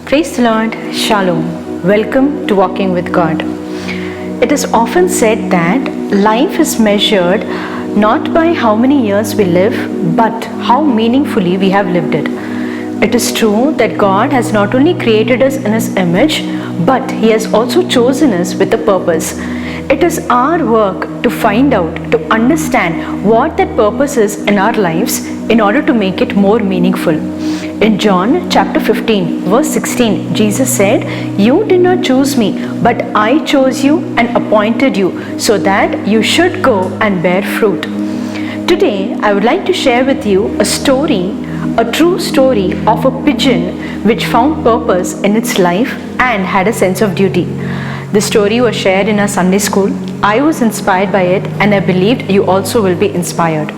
Praise the Lord, Shalom. Welcome to Walking with God. It is often said that life is measured not by how many years we live, but how meaningfully we have lived it. It is true that God has not only created us in His image, but He has also chosen us with a purpose. It is our work to find out, to understand what that purpose is in our lives in order to make it more meaningful. In John chapter 15 verse 16, Jesus said, "You did not choose me, but I chose you and appointed you so that you should go and bear fruit." Today, I would like to share with you a story, a true story of a pigeon which found purpose in its life and had a sense of duty. The story was shared in our Sunday school. I was inspired by it, and I believed you also will be inspired.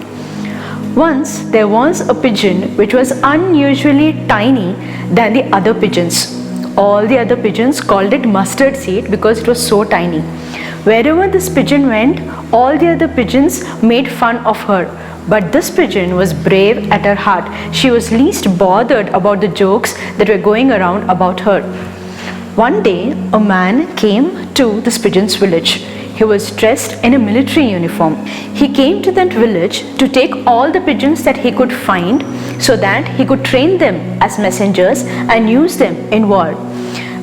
Once there was a pigeon which was unusually tiny than the other pigeons. All the other pigeons called it mustard seed because it was so tiny. Wherever this pigeon went, all the other pigeons made fun of her. But this pigeon was brave at her heart. She was least bothered about the jokes that were going around about her. One day, a man came to this pigeon's village. He was dressed in a military uniform. He came to that village to take all the pigeons that he could find so that he could train them as messengers and use them in war.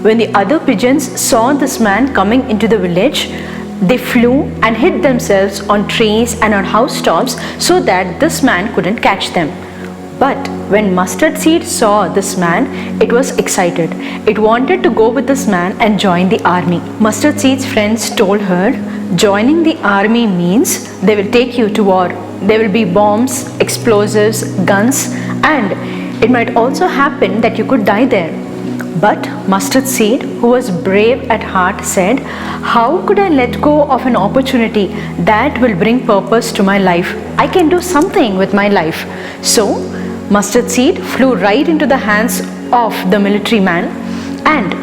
When the other pigeons saw this man coming into the village, they flew and hid themselves on trees and on housetops so that this man couldn't catch them. But when Mustard Seed saw this man, it was excited. It wanted to go with this man and join the army. Mustard Seed's friends told her, joining the army means they will take you to war. There will be bombs, explosives, guns, and it might also happen that you could die there. But Mustard Seed, who was brave at heart, said, "How could I let go of an opportunity that will bring purpose to my life? I can do something with my life." So, Mustard Seed flew right into the hands of the military man, and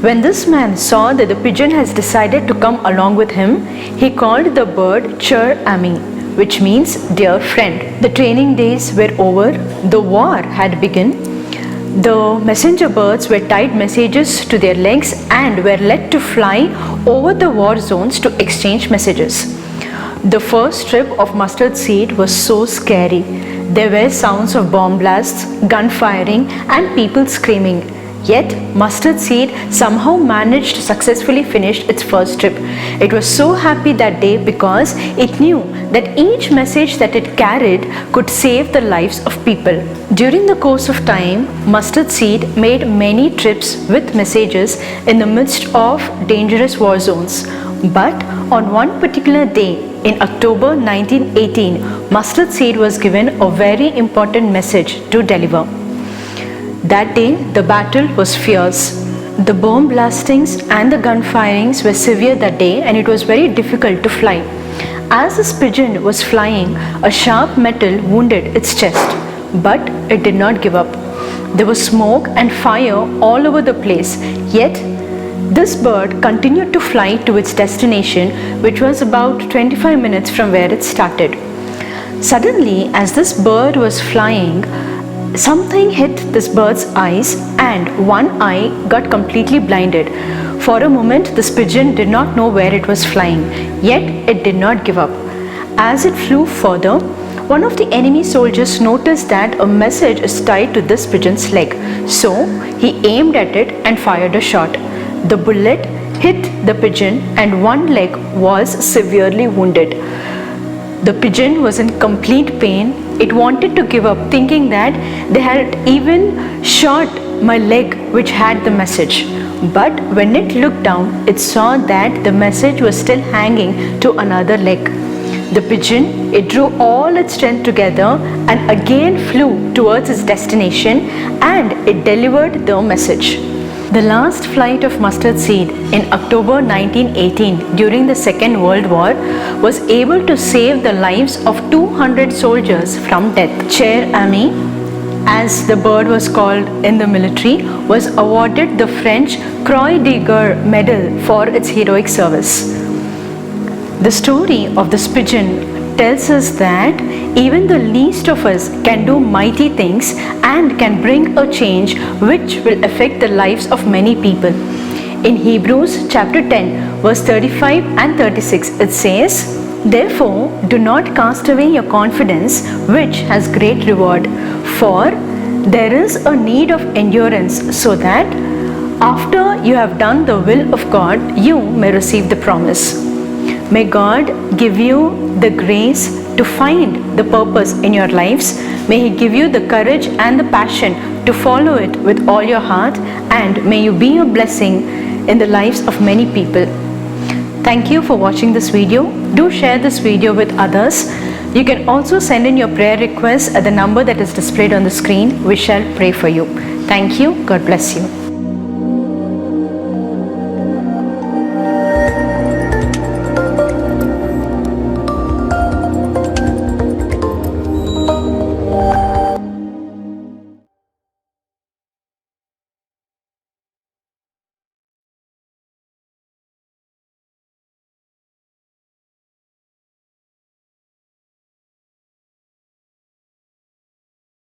when this man saw that the pigeon has decided to come along with him, he called the bird Cher, which means dear friend. The training days were over, the war had begun. The messenger birds were tied messages to their legs and were let to fly over the war zones to exchange messages. The first trip of Mustard Seed was so scary. There were sounds of bomb blasts, gunfiring, and people screaming. Yet, Mustard Seed somehow managed to successfully finish its first trip. It was so happy that day because it knew that each message that it carried could save the lives of people. During the course of time, Mustard Seed made many trips with messages in the midst of dangerous war zones. But on one particular day, in October 1918, Mustard Seed was given a very important message to deliver. That day, the battle was fierce. The bomb blastings and the gunfirings were severe that day, and it was very difficult to fly. As this pigeon was flying, a sharp metal wounded its chest, but it did not give up. There was smoke and fire all over the place, yet this bird continued to fly to its destination, which was about 25 minutes from where it started. Suddenly, as this bird was flying, something hit this bird's eyes and one eye got completely blinded. For a moment, this pigeon did not know where it was flying, yet it did not give up. As it flew further, one of the enemy soldiers noticed that a message is tied to this pigeon's leg. So, he aimed at it and fired a shot. The bullet hit the pigeon and one leg was severely wounded. The pigeon was in complete pain. It wanted to give up, thinking that they had even shot my leg which had the message. But when it looked down, it saw that the message was still hanging to another leg. The pigeon, it drew all its strength together and again flew towards its destination, and it delivered the message. The last flight of Mustard Seed in October 1918 during the Second World War was able to save the lives of 200 soldiers from death. Cher, as the bird was called in the military, was awarded the French Croix de Guerre medal for its heroic service. The story of this pigeon tells us that even the least of us can do mighty things and can bring a change which will affect the lives of many people. In Hebrews chapter 10 verse 35 and 36 it says, "Therefore do not cast away your confidence, which has great reward, for there is a need of endurance, so that after you have done the will of God, you may receive the promise." May God give you the grace to find the purpose in your lives. May He give you the courage and the passion to follow it with all your heart, and may you be a blessing in the lives of many people. Thank you for watching this video. Do share this video with others. You can also send in your prayer requests at the number that is displayed on the screen. We shall pray for you. Thank you. God bless you.